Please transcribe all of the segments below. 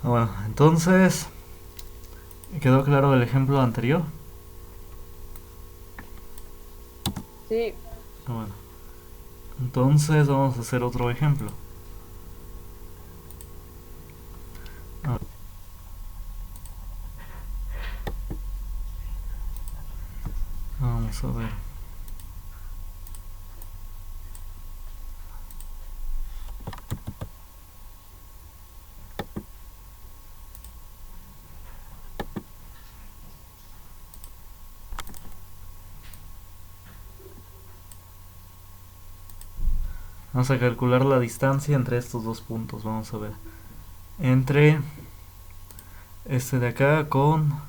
Bueno, entonces, ¿quedó claro el ejemplo anterior? Sí, Bueno, entonces vamos a hacer otro ejemplo. A ver, vamos a ver. Vamos a calcular la distancia entre estos dos puntos. Vamos a ver. Entre este de acá con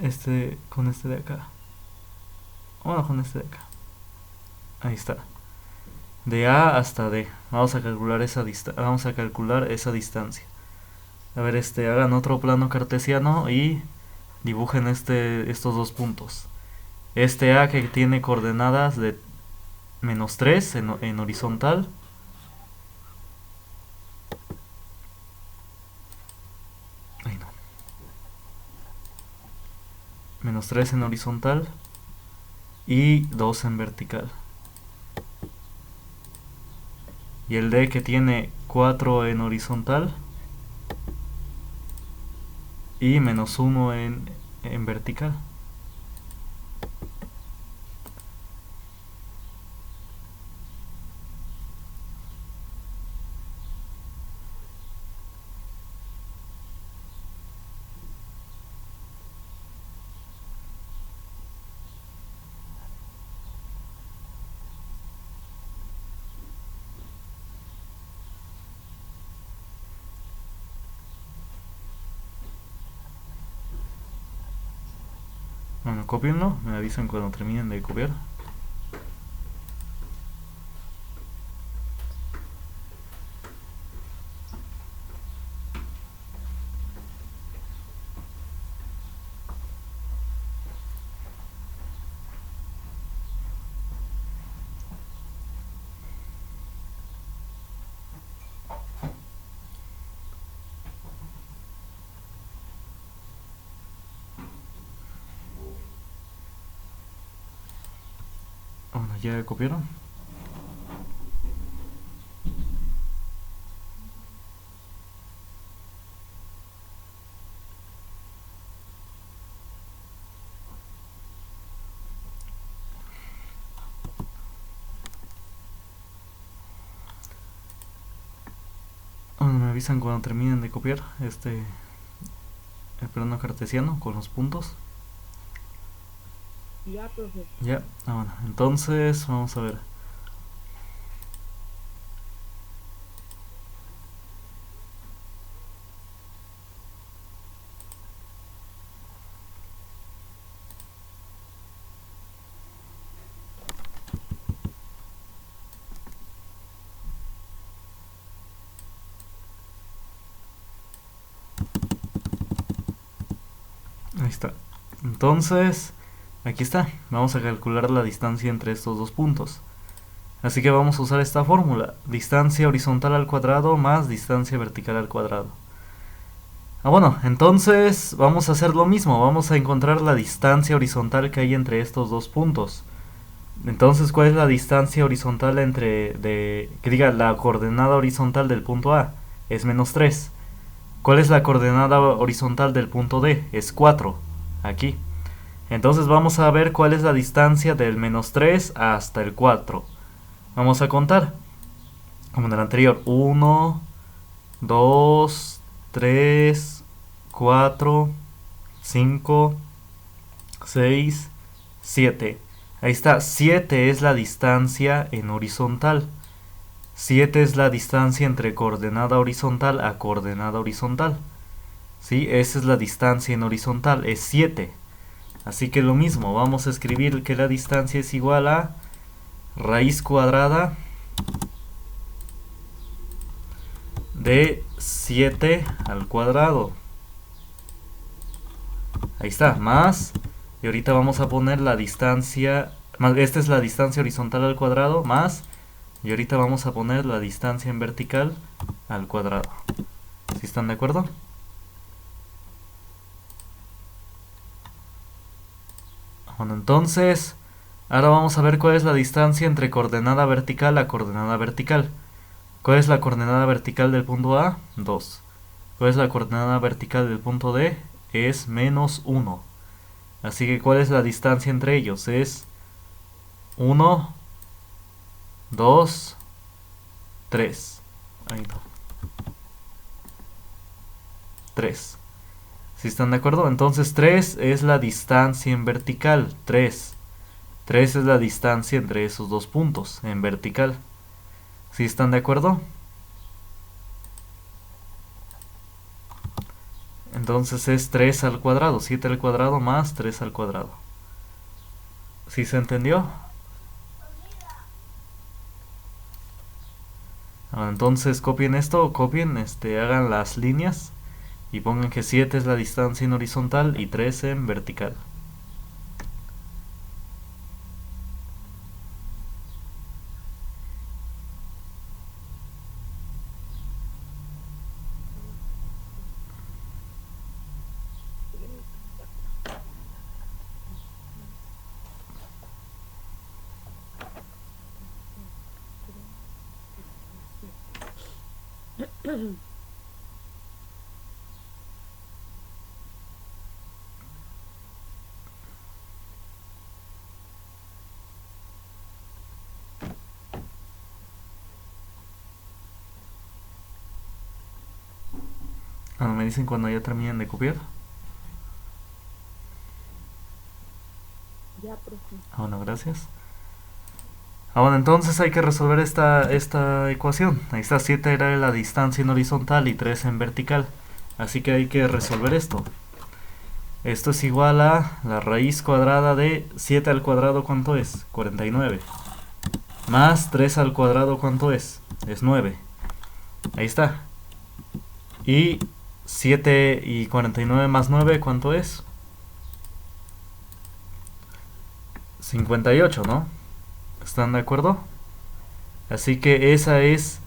este de acá. Bueno, con este de acá. Ahí está. De A hasta D. Vamos a calcular esa distancia. A ver, hagan otro plano cartesiano y dibujen estos dos puntos. Este A que tiene coordenadas de -3 en horizontal. Ay, no. -3 en horizontal y 2 en vertical. Y el D que tiene 4 en horizontal y -1 en vertical. Bueno, copienlo, me avisan cuando terminen de copiar. Bueno, ya copiaron. Bueno, me avisan cuando terminen de copiar el plano cartesiano con los puntos. ya, profe. Ya, bueno, entonces vamos a ver. Ahí está. Entonces, aquí está. Vamos a calcular la distancia entre estos dos puntos. Así que vamos a usar esta fórmula. Distancia horizontal al cuadrado más distancia vertical al cuadrado. Bueno, entonces vamos a hacer lo mismo. Vamos a encontrar la distancia horizontal que hay entre estos dos puntos. Entonces, ¿cuál es la distancia horizontal que diga la coordenada horizontal del punto A? Es -3. ¿Cuál es la coordenada horizontal del punto D? Es 4. Aquí. Entonces vamos a ver cuál es la distancia del -3 hasta el 4. Vamos a contar. Como en el anterior. 1, 2, 3, 4, 5, 6, 7. Ahí está. 7 es la distancia en horizontal. 7 es la distancia entre coordenada horizontal a coordenada horizontal. ¿Sí? Esa es la distancia en horizontal. Es 7. Así que lo mismo. Vamos a escribir que la distancia es igual a raíz cuadrada de 7 al cuadrado. Ahí está, más. Y ahorita vamos a poner la distancia. Esta es la distancia horizontal al cuadrado, más. Y ahorita vamos a poner la distancia en vertical al cuadrado. ¿Sí están de acuerdo? Bueno, entonces, ahora vamos a ver cuál es la distancia entre coordenada vertical a coordenada vertical. ¿Cuál es la coordenada vertical del punto A? 2. ¿Cuál es la coordenada vertical del punto D? Es menos 1. Así que ¿cuál es la distancia entre ellos? Es 1, 2, 3. Ahí no. 3. ¿Sí están de acuerdo? Entonces 3 es la distancia en vertical. 3. 3 es la distancia entre esos dos puntos en vertical. ¿Sí están de acuerdo? Entonces es 3 al cuadrado. 7 al cuadrado más 3 al cuadrado. ¿Sí se entendió? Entonces copien esto, hagan las líneas y pongan que 7 es la distancia en horizontal y 3 en vertical. Me dicen cuando ya terminen de copiar. Ya, profe. Bueno, gracias. Bueno, entonces hay que resolver esta ecuación. Ahí está, 7 era la distancia en horizontal y 3 en vertical. Así que hay que resolver esto. Esto es igual a la raíz cuadrada de 7 al cuadrado, ¿cuánto es? 49. Más 3 al cuadrado, ¿cuánto es? Es 9. Ahí está. Y 7 y 49 más 9, ¿cuánto es? 58, ¿no? ¿Están de acuerdo? Así que esa es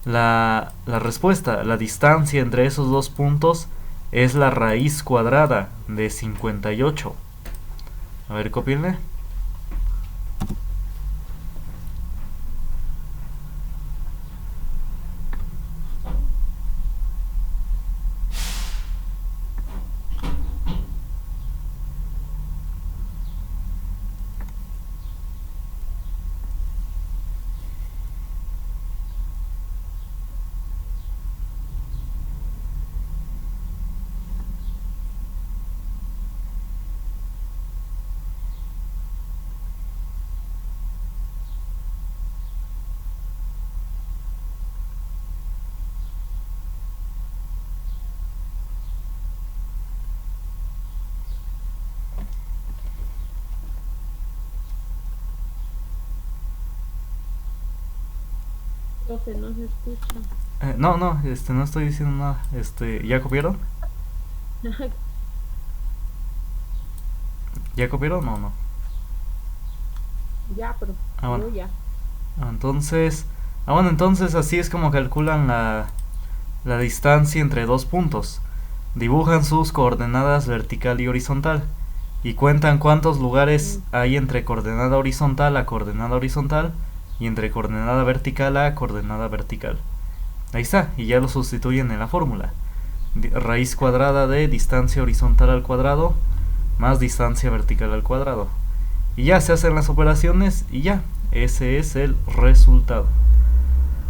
la respuesta. La distancia entre esos dos puntos es la raíz cuadrada de 58. A ver, copienle. Profe, no se escucha. No estoy diciendo nada. ¿Ya copiaron? ¿Ya copiaron o no? Ya, profe. Bueno. Yo ya. Entonces así es como calculan la distancia entre dos puntos. Dibujan sus coordenadas vertical y horizontal y cuentan cuántos lugares hay entre coordenada horizontal a coordenada horizontal y entre coordenada vertical a coordenada vertical. Ahí está, y ya lo sustituyen en la fórmula. Raíz cuadrada de distancia horizontal al cuadrado más distancia vertical al cuadrado. Y ya se hacen las operaciones y ya, ese es el resultado.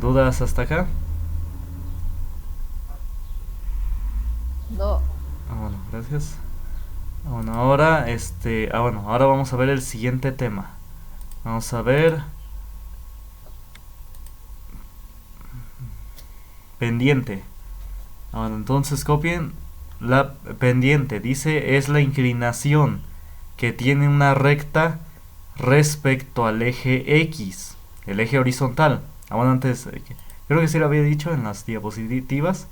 ¿Dudas hasta acá? No. Bueno, gracias. Bueno, ahora ahora vamos a ver el siguiente tema. Vamos a ver pendiente. Bueno, entonces copien la pendiente. Dice es la inclinación que tiene una recta respecto al eje X, el eje horizontal. Bueno, antes creo que sí lo había dicho en las diapositivas.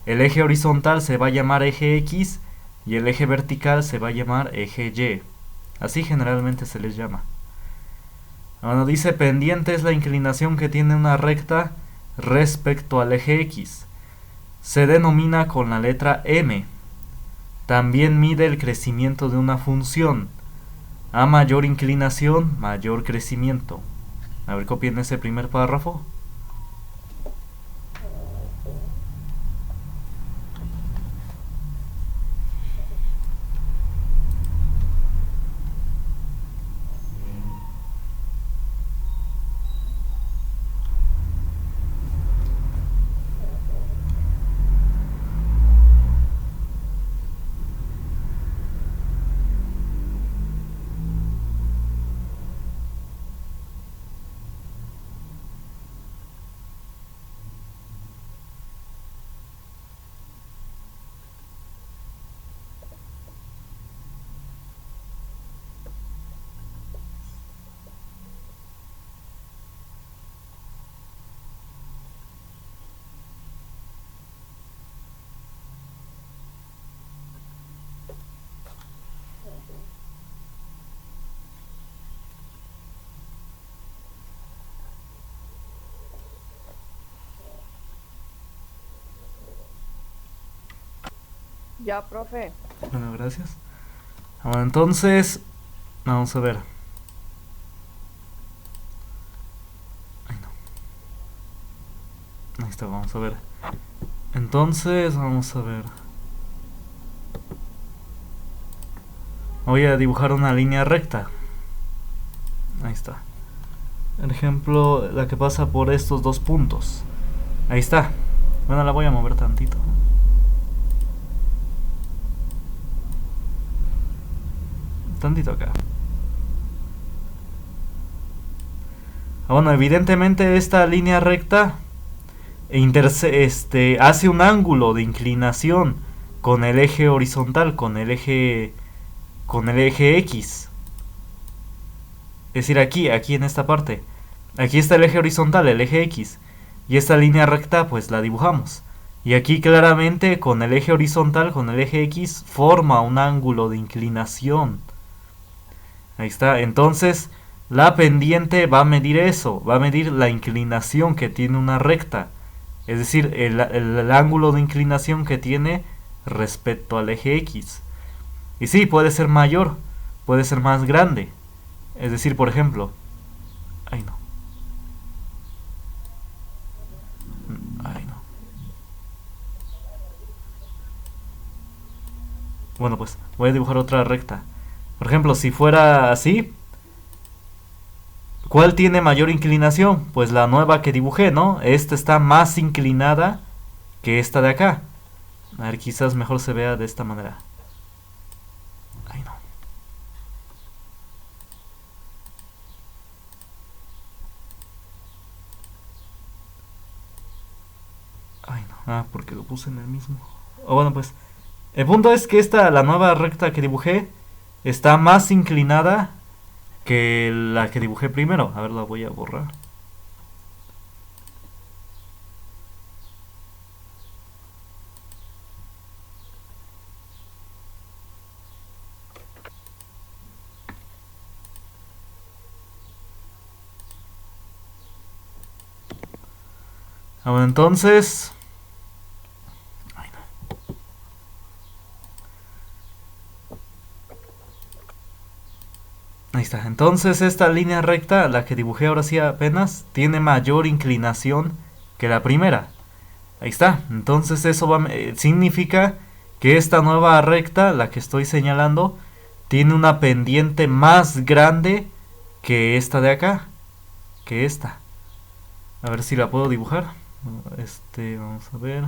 El eje horizontal se va a llamar eje X y el eje vertical se va a llamar eje Y. Así generalmente se les llama. Bueno, dice pendiente es la inclinación que tiene una recta respecto al eje X. Se denomina con la letra M. También mide el crecimiento de una función. A mayor inclinación, mayor crecimiento. A ver, copien ese primer párrafo. Ya, profe. Bueno, gracias. Ahora entonces, vamos a ver. Ay, no. Ahí está, vamos a ver. Entonces, vamos a ver. Voy a dibujar una línea recta. Ahí está. El ejemplo, la que pasa por estos dos puntos. Ahí está. Bueno, la voy a mover tantito. Tantito acá. Bueno, evidentemente esta línea recta hace un ángulo de inclinación con el eje horizontal, con el eje X. Es decir, aquí en esta parte. Aquí está el eje horizontal, el eje X. Y esta línea recta pues la dibujamos. Y aquí claramente con el eje horizontal, con el eje X, forma un ángulo de inclinación. Ahí está. Entonces, la pendiente va a medir eso. Va a medir la inclinación que tiene una recta. Es decir, el ángulo de inclinación que tiene respecto al eje X. Y sí, puede ser mayor, puede ser más grande. Es decir, por ejemplo... Ay, no. Ay, no. Bueno, pues voy a dibujar otra recta. Por ejemplo, si fuera así, ¿cuál tiene mayor inclinación? Pues la nueva que dibujé, ¿no? Esta está más inclinada que esta de acá. A ver, quizás mejor se vea de esta manera. Ay, no. Ay, no. Ah, porque lo puse en el mismo. Bueno, pues el punto es que la nueva recta que dibujé, está más inclinada que la que dibujé primero. A ver, la voy a borrar. Bueno, entonces... Ay, no. Ahí está. Entonces esta línea recta, la que dibujé ahora sí apenas, tiene mayor inclinación que la primera. Ahí está. Entonces eso significa que esta nueva recta, la que estoy señalando, tiene una pendiente más grande que esta de acá. Que esta. A ver si la puedo dibujar. Vamos a ver.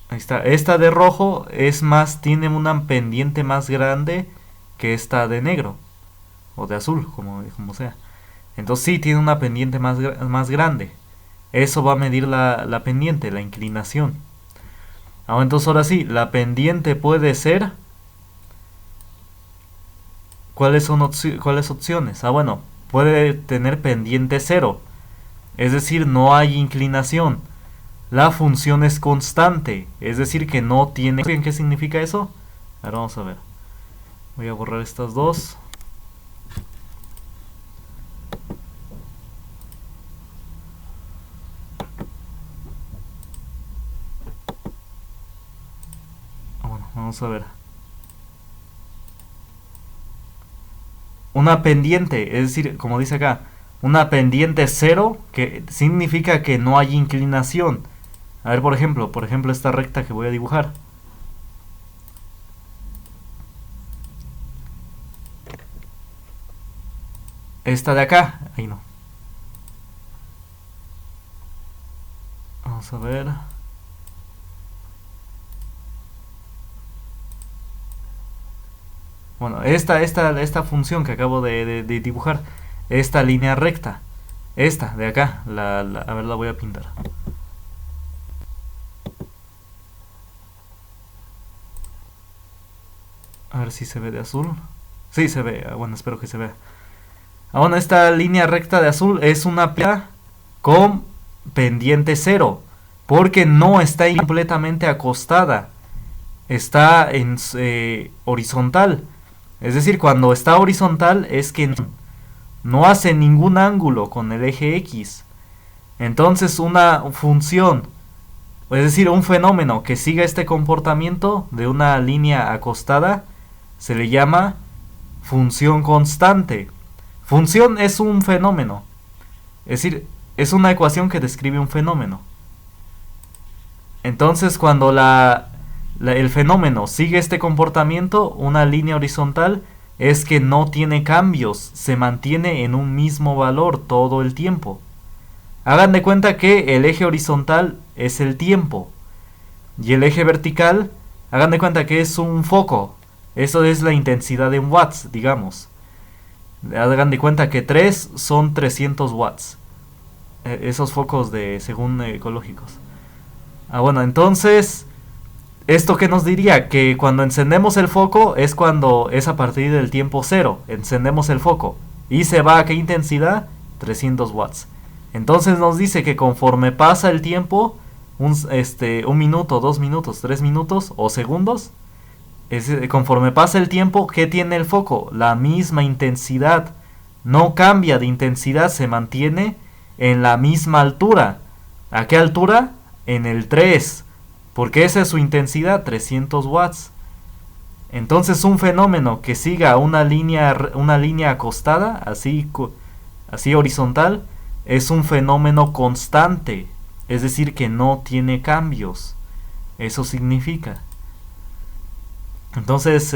Ahí está. Esta de rojo tiene una pendiente más grande que esta de negro. O de azul, como sea. Entonces sí tiene una pendiente más grande. Eso va a medir la pendiente, la inclinación. Entonces ahora sí, la pendiente puede ser... ¿Cuáles opciones? Bueno, puede tener pendiente cero. Es decir, no hay inclinación. La función es constante. Es decir, que no tiene... ¿Qué significa eso? Ahora vamos a ver. Voy a borrar estas dos. Vamos a ver. Una pendiente, es decir, como dice acá, una pendiente cero, que significa que no hay inclinación. A ver, por ejemplo, esta recta que voy a dibujar. Esta de acá, ahí no. Vamos a ver. Bueno, esta función que acabo de dibujar, esta línea recta, esta de acá, a ver, la voy a pintar. A ver si se ve de azul. Sí, se ve. Bueno, espero que se vea. Bueno, esta línea recta de azul es una plana con pendiente cero, porque no está completamente acostada, está en horizontal. Es decir, cuando está horizontal es que no hace ningún ángulo con el eje X. Entonces una función, es decir, un fenómeno que siga este comportamiento de una línea acostada, se le llama función constante. Función es un fenómeno, es decir, es una ecuación que describe un fenómeno. Entonces cuando el fenómeno sigue este comportamiento, una línea horizontal, es que no tiene cambios, se mantiene en un mismo valor todo el tiempo. Hagan de cuenta que el eje horizontal es el tiempo y el eje vertical, hagan de cuenta que es un foco. Eso es la intensidad en watts, digamos. Hagan de cuenta que 3 son 300 watts. Esos focos según ecológicos. Bueno, entonces, ¿esto qué nos diría? Que cuando encendemos el foco es cuando es a partir del tiempo cero. Encendemos el foco y se va a qué intensidad? 300 watts. Entonces nos dice que conforme pasa el tiempo, un minuto, 2 minutos, 3 minutos o segundos, conforme pasa el tiempo, ¿qué tiene el foco? La misma intensidad. No cambia de intensidad, se mantiene en la misma altura. ¿A qué altura? En el 3. Porque esa es su intensidad, 300 watts. Entonces un fenómeno que siga una línea acostada, así horizontal, es un fenómeno constante. Es decir, que no tiene cambios. Eso significa. Entonces,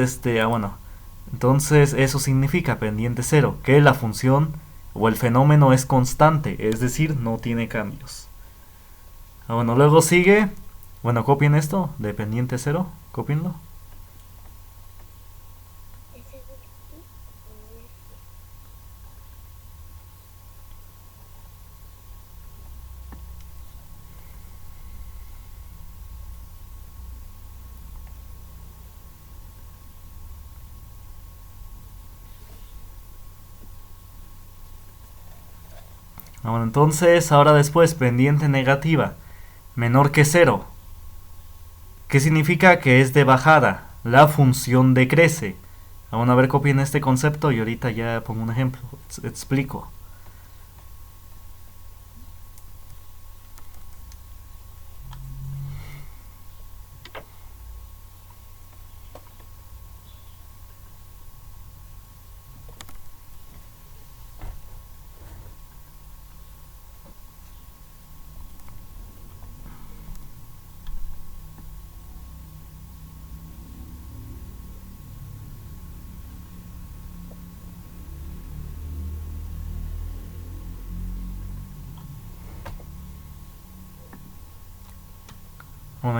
entonces eso significa pendiente cero, que la función o el fenómeno es constante, es decir, no tiene cambios. Luego sigue, copien esto de pendiente cero, copienlo. Entonces, ahora después, pendiente negativa, menor que cero. ¿Qué significa? Que es de bajada. La función decrece. A ver, copien este concepto y ahorita ya pongo un ejemplo. Explico.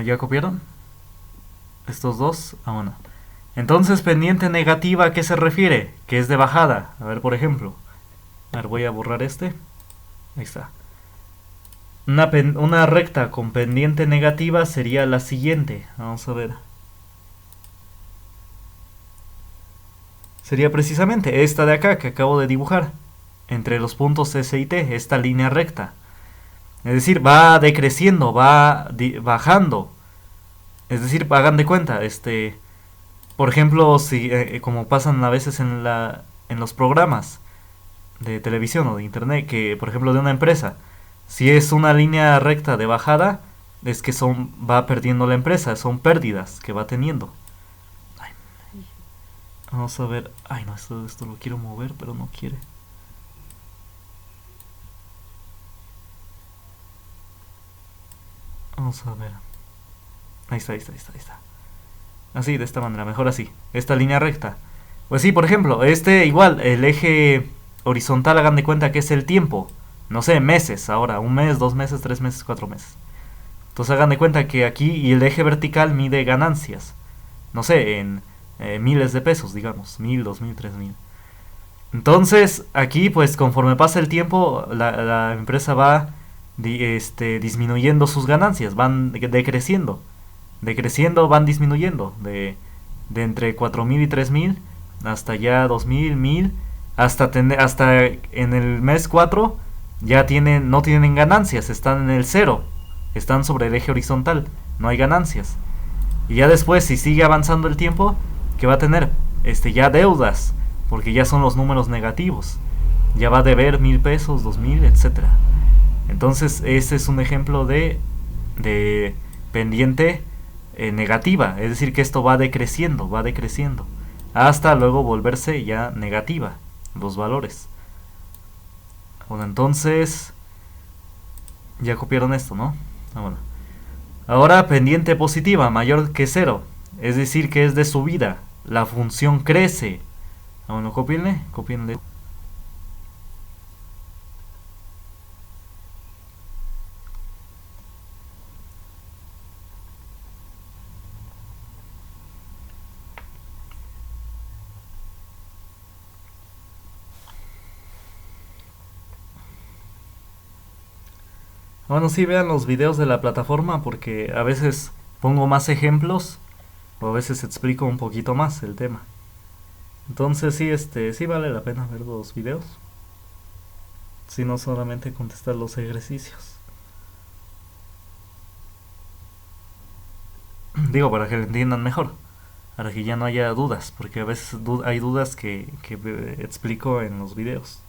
¿Ya copiaron? Estos dos. Entonces, pendiente negativa, ¿a qué se refiere? Que es de bajada. A ver, por ejemplo. A ver, voy a borrar este. Ahí está. Una recta con pendiente negativa sería la siguiente. Vamos a ver. Sería precisamente esta de acá que acabo de dibujar. Entre los puntos S y T, esta línea recta. Es decir, va decreciendo, va bajando. Es decir, hagan de cuenta, por ejemplo, si como pasan a veces en los programas de televisión o de internet, que por ejemplo de una empresa, si es una línea recta de bajada, es que va perdiendo la empresa, son pérdidas que va teniendo. Vamos a ver. Ay, no, esto lo quiero mover, pero no quiere. Vamos a ver. Ahí está. Así, de esta manera, mejor así. Esta línea recta. Pues sí, por ejemplo, igual, el eje horizontal, hagan de cuenta que es el tiempo. No sé, meses ahora. 1 mes, 2 meses, 3 meses, 4 meses. Entonces hagan de cuenta que aquí, y el eje vertical mide ganancias. No sé, en miles de pesos, digamos. 1000, 2000, 3000. Entonces, aquí, pues conforme pasa el tiempo, la empresa va disminuyendo sus ganancias, van decreciendo. Decreciendo, van disminuyendo. De entre 4000 y 3000 hasta ya 2000, 1000. Hasta en el mes 4 ya no tienen ganancias, están en el cero. Están sobre el eje horizontal, no hay ganancias. Y ya después, si sigue avanzando el tiempo, ¿qué va a tener? Ya deudas, porque ya son los números negativos. Ya va a deber 1000 pesos, 2000, etcétera. Entonces, ese es un ejemplo de pendiente negativa. Es decir, que esto va decreciendo, hasta luego volverse ya negativa, los valores. Bueno, entonces, ya copiaron esto, ¿no? Bueno. Ahora, pendiente positiva, mayor que 0. Es decir, que es de subida. La función crece. Bueno, copienle. Bueno, sí, vean los videos de la plataforma porque a veces pongo más ejemplos o a veces explico un poquito más el tema. Entonces sí, sí vale la pena ver los videos. Si no solamente contestar los ejercicios. Digo, para que lo entiendan mejor. Para que ya no haya dudas, porque a veces hay dudas que explico en los videos.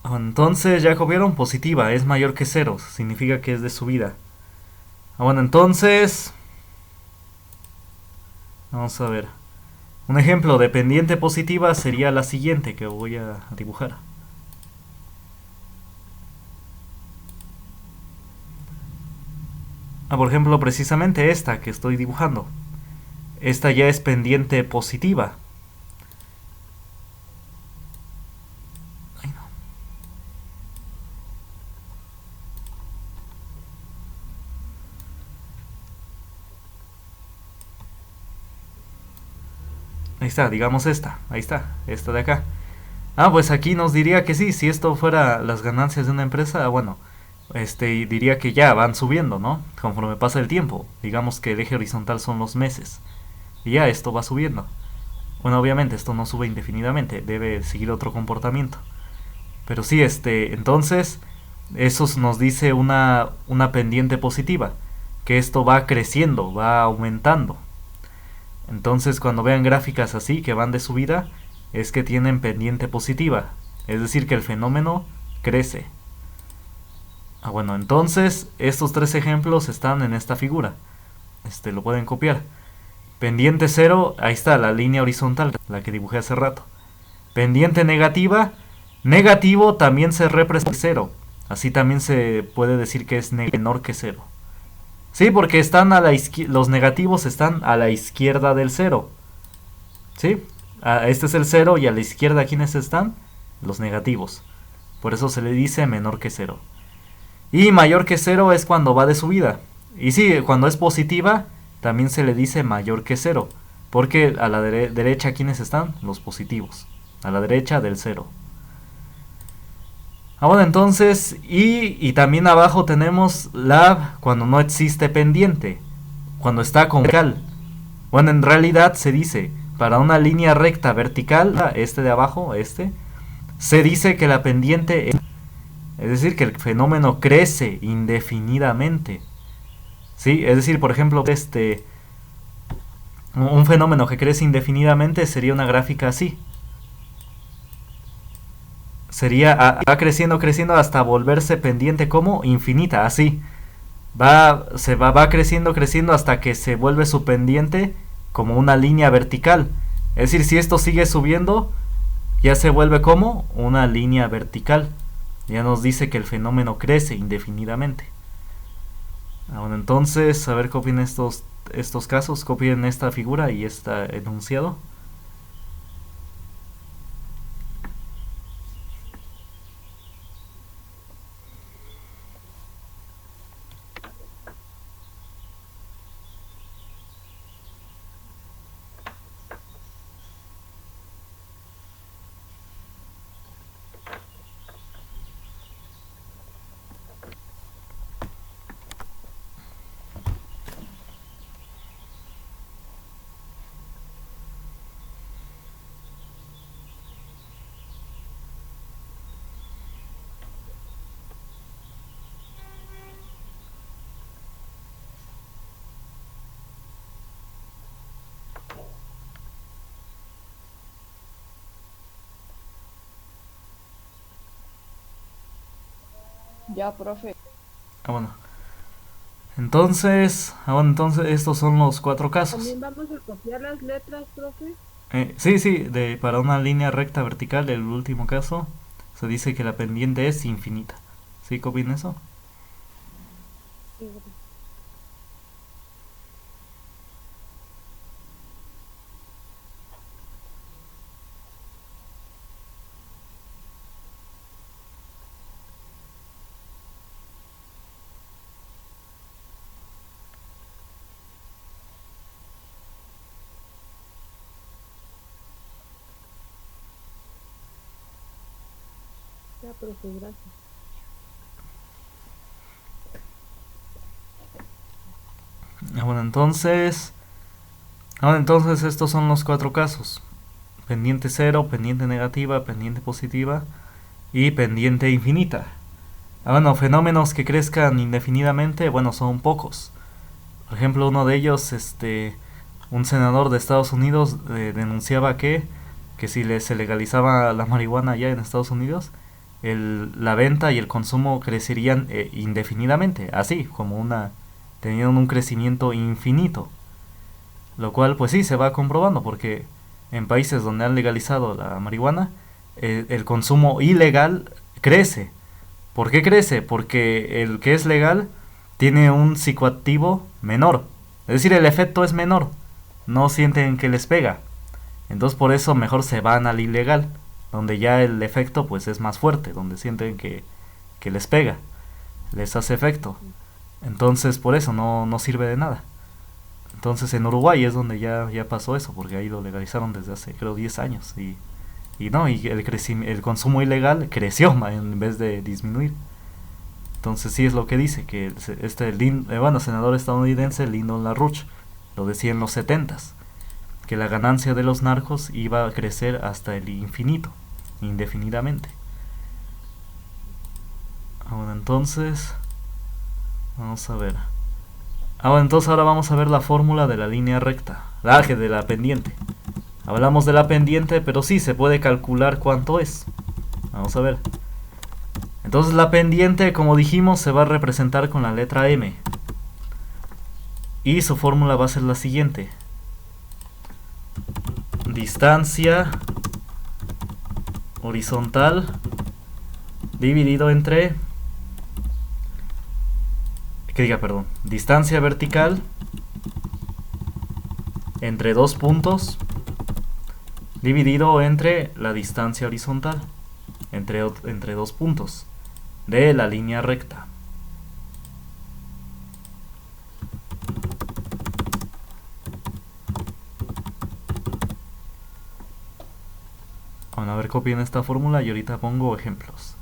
Entonces, ya copiaron, positiva, es mayor que 0, significa que es de subida. Bueno, entonces, vamos a ver. Un ejemplo de pendiente positiva sería la siguiente que voy a dibujar. Por ejemplo, precisamente esta que estoy dibujando. Esta ya es pendiente positiva. Ahí está, digamos esta. Ahí está, esta de acá. Pues aquí nos diría que sí, si esto fuera las ganancias de una empresa, bueno, diría que ya van subiendo, ¿no? Conforme pasa el tiempo. Digamos que el eje horizontal son los meses. Y ya esto va subiendo. Bueno, obviamente esto no sube indefinidamente, debe seguir otro comportamiento. Pero sí, entonces, eso nos dice una pendiente positiva, que esto va creciendo, va aumentando. Entonces, cuando vean gráficas así, que van de subida, es que tienen pendiente positiva. Es decir, que el fenómeno crece. Bueno, entonces, estos 3 ejemplos están en esta figura. Lo pueden copiar. Pendiente 0, ahí está, la línea horizontal, la que dibujé hace rato. Pendiente negativa, negativo también se representa 0. Así también se puede decir que es menor que 0. Sí, porque están los negativos están a la izquierda del 0. ¿Sí? Este es el 0 y a la izquierda, ¿quiénes están? Los negativos. Por eso se le dice menor que 0. Y mayor que 0 es cuando va de subida. Y sí, cuando es positiva, también se le dice mayor que 0. Porque a la derecha, ¿quiénes están? Los positivos. A la derecha del 0. Bueno, entonces, y también abajo tenemos cuando no existe pendiente. Cuando está con vertical. Bueno, en realidad se dice, para una línea recta vertical, de abajo, se dice que la pendiente es decir, que el fenómeno crece indefinidamente. ¿Sí? Es decir, por ejemplo, un fenómeno que crece indefinidamente sería una gráfica así. Va creciendo hasta volverse pendiente como infinita, así. Va creciendo hasta que se vuelve su pendiente como una línea vertical. Es decir, si esto sigue subiendo, ya se vuelve como una línea vertical. Ya nos dice que el fenómeno crece indefinidamente. Bueno, entonces, a ver, copien estos casos, copien esta figura y este enunciado. Ya, profe. Bueno, entonces estos son los 4 casos. ¿También vamos a copiar las letras, profe? Sí, para una línea recta vertical, el último caso, se dice que la pendiente es infinita. ¿Sí copien eso? Sí. Ya, profe, gracias. Entonces estos son los 4 casos. Pendiente cero, pendiente negativa, pendiente positiva y pendiente infinita. Fenómenos que crezcan indefinidamente, son pocos. Por ejemplo, uno de ellos, un senador de Estados Unidos denunciaba que si se legalizaba la marihuana allá en Estados Unidos, la venta y el consumo crecerían indefinidamente, así como teniendo un crecimiento infinito. Lo cual pues sí se va comprobando porque en países donde han legalizado la marihuana, el consumo ilegal crece. ¿Por qué crece? Porque el que es legal tiene un psicoactivo menor. Es decir, el efecto es menor. No sienten que les pega. Entonces por eso mejor se van al ilegal, donde ya el efecto pues es más fuerte, donde sienten que les pega, les hace efecto. Entonces por eso no sirve de nada. Entonces en Uruguay es donde ya pasó eso, porque ahí lo legalizaron desde hace creo 10 años y el consumo ilegal creció en vez de disminuir. Entonces sí es lo que dice, que senador estadounidense Lyndon LaRouche lo decía en los 70s, que la ganancia de los narcos iba a crecer hasta el infinito, indefinidamente. Entonces, vamos a ver. Entonces ahora vamos a ver la fórmula de la línea recta, de la pendiente. Hablamos de la pendiente, pero sí se puede calcular cuánto es. Vamos a ver. Entonces la pendiente, como dijimos, se va a representar con la letra M. Y su fórmula va a ser la siguiente. Distancia horizontal dividido entre... distancia vertical entre 2 puntos dividido entre la distancia horizontal entre 2 puntos de la línea recta. A ver, copien esta fórmula y ahorita pongo ejemplos.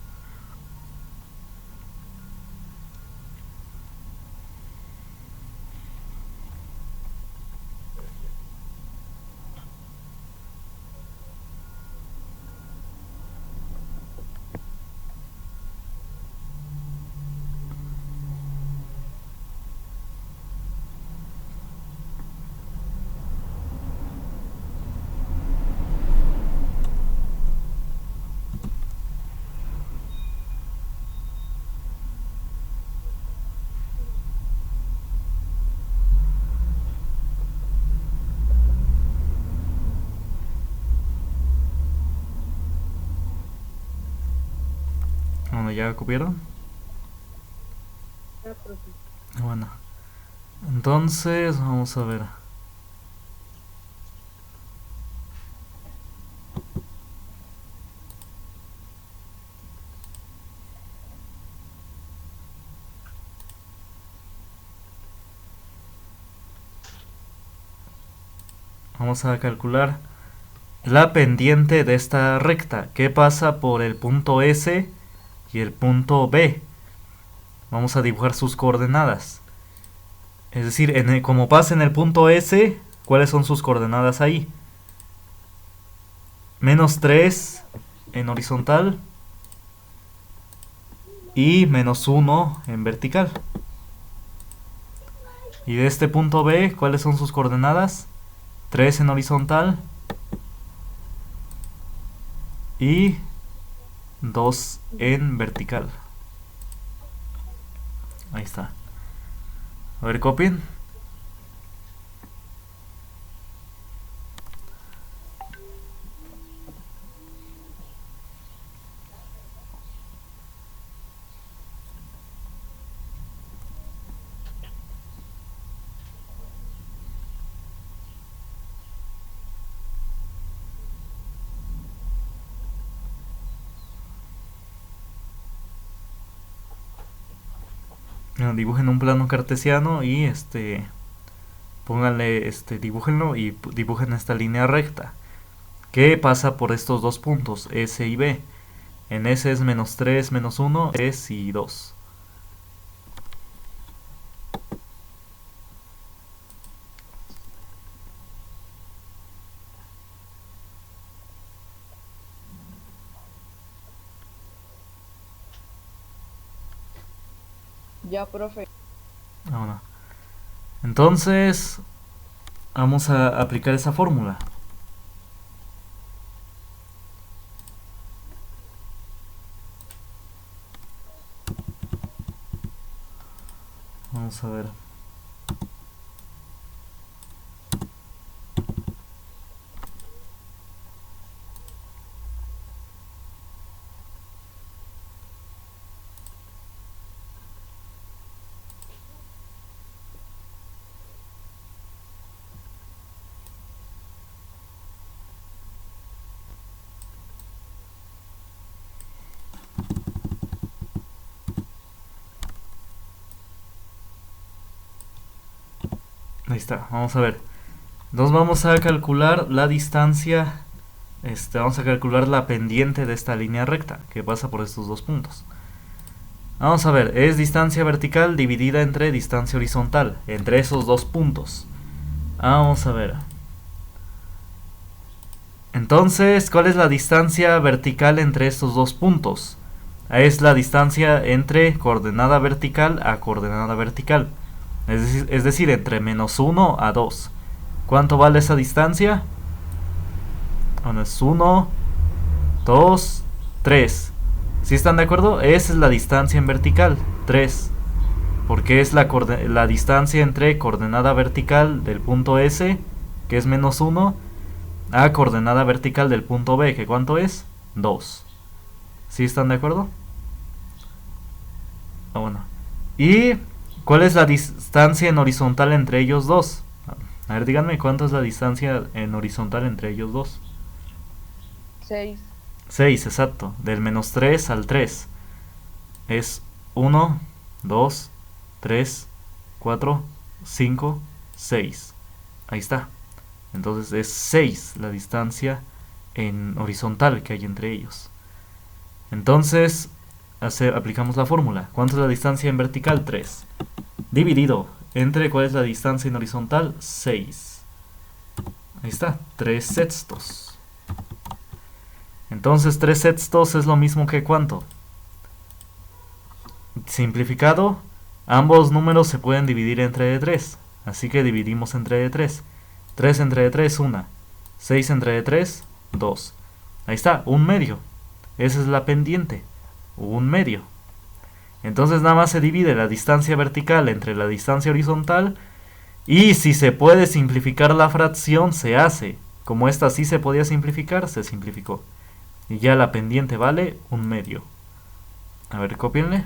¿ya copiaron? Ya, profe. Bueno, entonces vamos a ver. Vamos a calcular la pendiente de esta recta, que pasa por el punto S y el punto B. Vamos a dibujar sus coordenadas. Es decir, como pasa en el punto S, ¿cuáles son sus coordenadas ahí? -3 en horizontal y -1 en vertical. Y de este punto B, ¿cuáles son sus coordenadas? 3 en horizontal y 2 en vertical. Ahí está. A ver, copien. Dibujen un plano cartesiano y pónganle, dibújenlo y dibujen esta línea recta que pasa por estos dos puntos, S y B. En S es -3, -1, S y 2. Ya, profe. Ahora, entonces vamos a aplicar esa fórmula. Vamos a ver. Ahí está, vamos a ver. Entonces vamos a calcular la distancia, vamos a calcular la pendiente de esta línea recta que pasa por estos dos puntos. Vamos a ver, es distancia vertical dividida entre distancia horizontal, entre esos dos puntos. Vamos a ver. Entonces, ¿cuál es la distancia vertical entre estos dos puntos? Es la distancia entre coordenada vertical a coordenada vertical. Es decir, entre -1 a 2. ¿Cuánto vale esa distancia? Bueno, es 1, 2, 3. ¿Sí están de acuerdo? Esa es la distancia en vertical, 3. Porque es la distancia entre coordenada vertical del punto S, que es -1, a coordenada vertical del punto B, que ¿cuánto es? 2. ¿Sí están de acuerdo? Bueno. ¿Y cuál es la distancia en horizontal entre ellos dos? A ver, díganme cuánto es la distancia en horizontal entre ellos dos. 6. 6, exacto. Del -3 al 3. Es 1, 2, 3, 4, 5, 6. Ahí está. Entonces es 6 la distancia en horizontal que hay entre ellos. Entonces aplicamos la fórmula. ¿Cuánto es la distancia en vertical? 3. Dividido entre ¿cuál es la distancia en horizontal? 6. Ahí está, 3 sextos. Entonces 3 sextos es lo mismo que ¿cuánto? Simplificado, ambos números se pueden dividir entre 3. Así que dividimos entre 3. 3 entre 3, 1. 6 entre 3, 2. Ahí está, 1/2. Esa es la pendiente, 1/2. Entonces nada más se divide la distancia vertical entre la distancia horizontal. Y si se puede simplificar la fracción, se hace. Como esta sí se podía simplificar, se simplificó. Y ya la pendiente vale 1/2. A ver, copienle.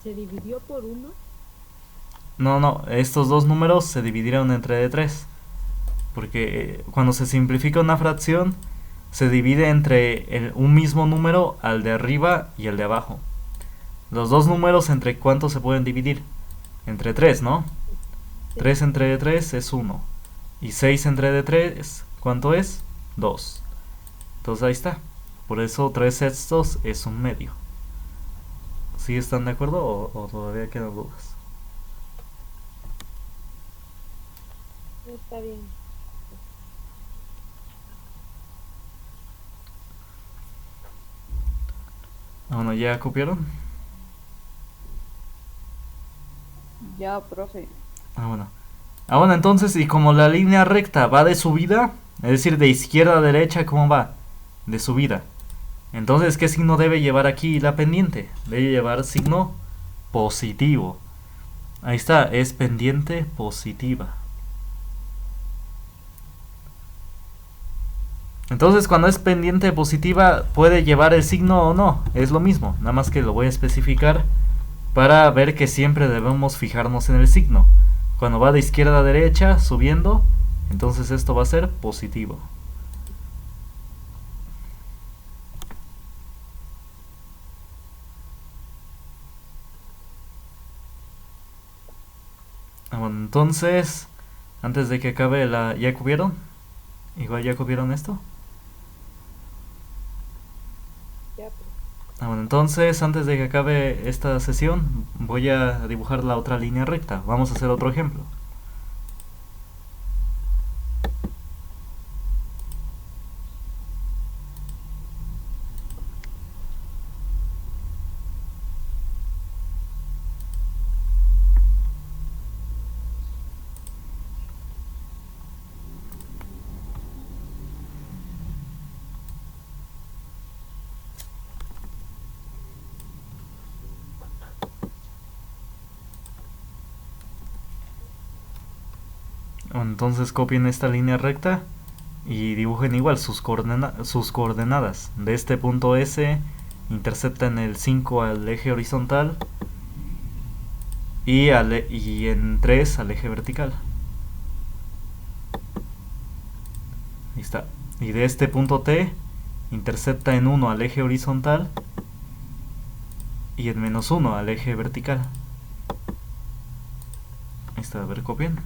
¿Se dividió por 1? No, estos dos números se dividieron entre de 3. Porque cuando se simplifica una fracción, se divide entre un mismo número al de arriba y el de abajo. Los dos números, ¿entre cuántos se pueden dividir? Entre 3, ¿no? Sí. 3 entre de 3 es 1. Y 6 entre de 3, ¿cuánto es? 2. Entonces ahí está. Por eso 3 sextos es un medio. ¿Sí están de acuerdo o todavía quedan dudas? Está bien. Bueno, ¿ya copiaron? Ya, profe. Bueno, entonces, y como la línea recta va de subida, es decir, de izquierda a derecha, ¿cómo va? De subida. Entonces, ¿qué signo debe llevar aquí la pendiente? Debe llevar signo positivo. Ahí está, es pendiente positiva. Entonces, cuando es pendiente positiva, puede llevar el signo o no. Es lo mismo, nada más que lo voy a especificar para ver que siempre debemos fijarnos en el signo. Cuando va de izquierda a derecha, subiendo, entonces esto va a ser positivo. Bueno, entonces, antes de que acabe la... ¿Ya cubrieron? Igual ya cubrieron esto. Ya, profe. Bueno, entonces, antes de que acabe esta sesión, voy a dibujar la otra línea recta. Vamos a hacer otro ejemplo. Entonces copien esta línea recta y dibujen igual sus coordenadas. De este punto S interceptan el 5 al eje horizontal y en 3 al eje vertical. Ahí está. Y de este punto T intercepta en 1 al eje horizontal y en -1 al eje vertical. Ahí está, a ver, copien.